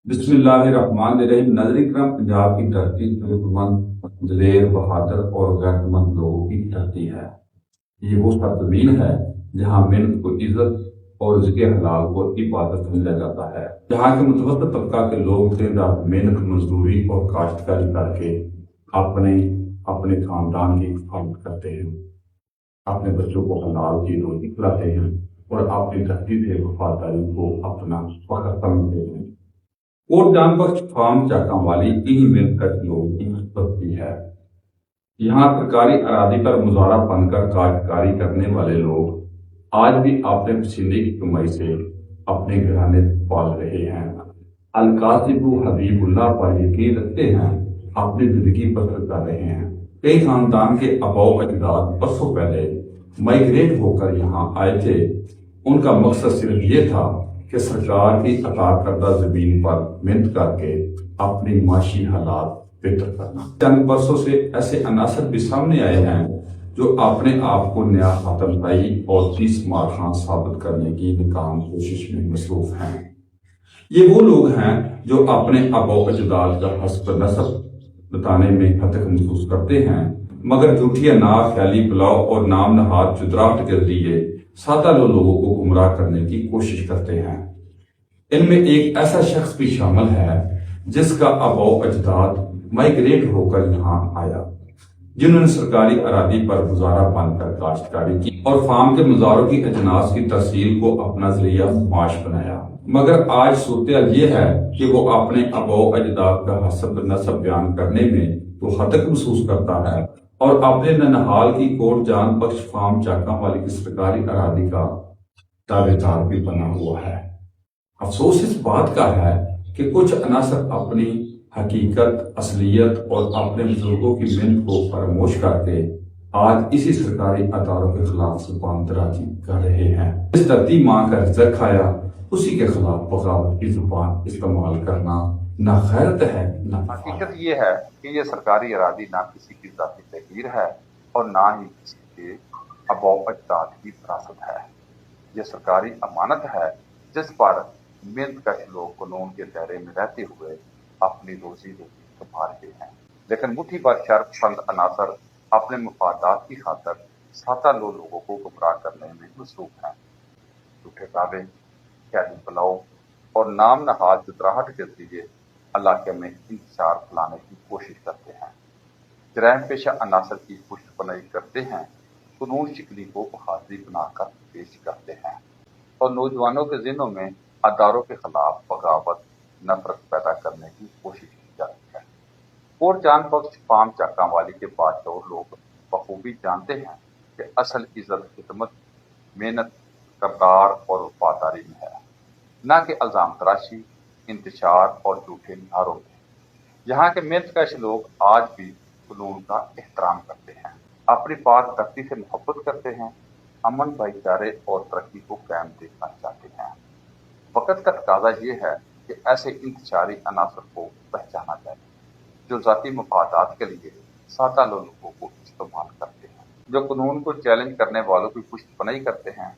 बिस्मिल्लाहिर्रहमानिर्रहीम। नाज़रीन करम, पंजाब की धरती जरूरतमंद, दलेर, बहादुर और गैरतमंद लोगों की धरती है। ये वो सरजमीन है जहाँ मेहनत को इज्जत और रिज़्क़े हलाल को इबादत समझा जाता है। जहाँ के मुतवस्सित तबका के लोग दिन रात मेहनत, मजदूरी और काश्तकारी करके अपने अपने खानदान की हिफाजत करते हैं, अपने बच्चों को हलाल की रोटी खिलाते हैं और अपनी धरती से वफादारी को अपना फख्र समझते हैं। कोट जान बख्श फार्म चाकावाली इन्हीं मिलकर लोगों की बस्ती है। यहाँ सरकारी अराजी पर मुजारा बनकर काश्तकारी करने वाले लोग आज भी अपने पसीने की कमाई से अपने घराने पाल रहे हैं। अलकासिबु हबीबुल्लाह पर यकीन रखते हैं, अपनी जिंदगी बसर कर रहे हैं। कई खानदान के आबाओ अजदाद बरसों पहले माइग्रेट होकर यहाँ आए थे। उनका मकसद सिर्फ ये था कि सरकार की अता करदा जमीन पर मेहनत करके अपनी माशी हालात बेहतर करना। चंद बरसों से ऐसे अनासर भी सामने आए हैं जो अपने आप को नया आतंकवादी और 30 मार खां साबित करने की नाकाम कोशिश में मसरूफ हैं। ये वो लोग हैं जो अपने आबो अजदाद का हस्ब नसब बताने में हतक महसूस करते हैं, मगर झूठी ना ख्याली बुलाओ और नाम नहाद जुदराहट के जरिए सादा लोगों को गुमराह करने की कोशिश करते हैं। इनमें एक ऐसा शख्स भी शामिल है जिसका आबो अजदाद माइग्रेट होकर यहाँ आया, जिन्होंने सरकारी अरादी पर गुजारा बनकर काश्तकारी की और फार्म के मुजारों की अजनास की तहसील को अपना जरिया माश बनाया। मगर आज सूरत ये है कि वो अपने आबो अजदाद का हसब नसब बयान करने में तो हतक महसूस करता है और अपने ननहाल की कोट जान बख्श फार्म चाकावाली की सरकारी अरादी का दावेदार भी बना हुआ है। अफसोस इस बात का है कि कुछ अनासर अपनी हकीकत, असलियत और अपने बुजुर्गों की मेहनत को फरामोश करके आज इसी सरकारी अदारों के खिलाफ जुबानदराजी कर रहे हैं। इस धरती माँ का रिज़्क़ खाया, उसी के खिलाफ बगावत की जुबान इस्तेमाल करना ना खैरत है ना। हकीकत ये है कि ये सरकारी अरादी ना किसी की जाती तहरीर है और ना ही किसी के आबो अजदाद की विरासत है। ये सरकारी अमानत है जिस पर मेहनतकश लोग कानून के दायरे में रहते हुए अपनी रोजी रोटी कमा रहे हैं। लेकिन मुट्ठी भर शर्फपंद अनासर अपने मफादात की खातर सादा लोगों को गुमराह करने में मसरूफ हैं। झूठे दावे, ख्याली बुलाओ और नाम नहाद जुदराहट के जरिए इलाके में इंतशार फैलाने की कोशिश करते हैं। जराइम पेशा अनासर की पुष्टपनाही करते हैं, कानून शिकली को बहादुरी बनाकर पेश करते हैं और नौजवानों के ज़हनों में अदारों के खिलाफ बगावत, नफरत पैदा करने की कोशिश की जाती है। कोट जान बख्श फार्म चाकावाली के बादशाह लोग बखूबी जानते हैं कि असल इज्जत खिदमत, मेहनत, करदार और वफादारी में है, न कि इल्जाम तराशी, इंतशार और झूठे निहारों में। यहाँ के मेहनतकश लोग आज भी कानून का एहतराम करते हैं, अपनी पाक धरती से मोहब्बत करते हैं, अमन, भाईचारे और तरक्की को कायम देखना चाहते हैं। वक्त का तकाजा ये है कि ऐसे इंतशारी अनासर को पहचाना जाए जो जाती मफादात के लिए सादा लोगों को इस्तेमाल करते हैं, जो कानून को चैलेंज करने वालों की पुष्टपनाही करते हैं,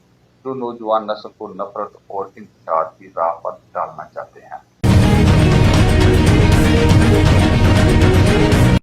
जो नौजवान नस्ल को नफरत और इंतशार की राह पर डालना चाहते हैं।